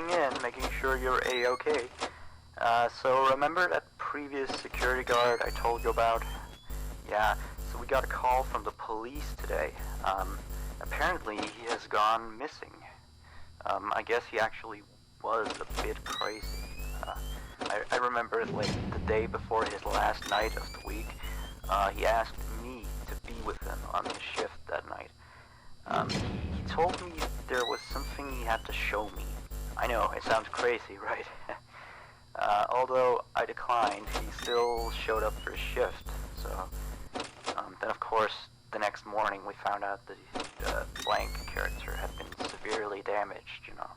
checking in, making sure you're A-okay. So remember that previous security guard I told you about? Yeah, so we got a call from the police today. Apparently he has gone missing. I guess he actually was a bit crazy. I remember like the day before his last night of the week, he asked me to be with him on his shift that night. He told me there was something he had to show me. I know, it sounds crazy, right? Although I declined, he still showed up for his shift, so... then of course, the next morning we found out that the blank character had been severely damaged, you know.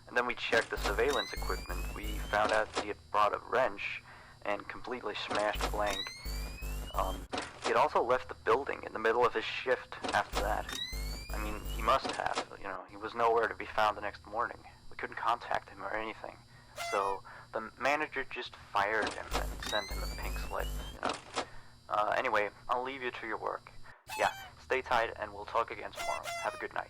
And then we checked the surveillance equipment. We found out that he had brought a wrench and completely smashed blank. He had also left the building in the middle of his shift after that. I mean, he must have, you know, he was nowhere to be found the next morning. We couldn't contact him or anything. So the manager just fired him and sent him a pink slip, you know. Anyway, I'll leave you to your work. Yeah, stay tight and we'll talk again tomorrow. Have a good night.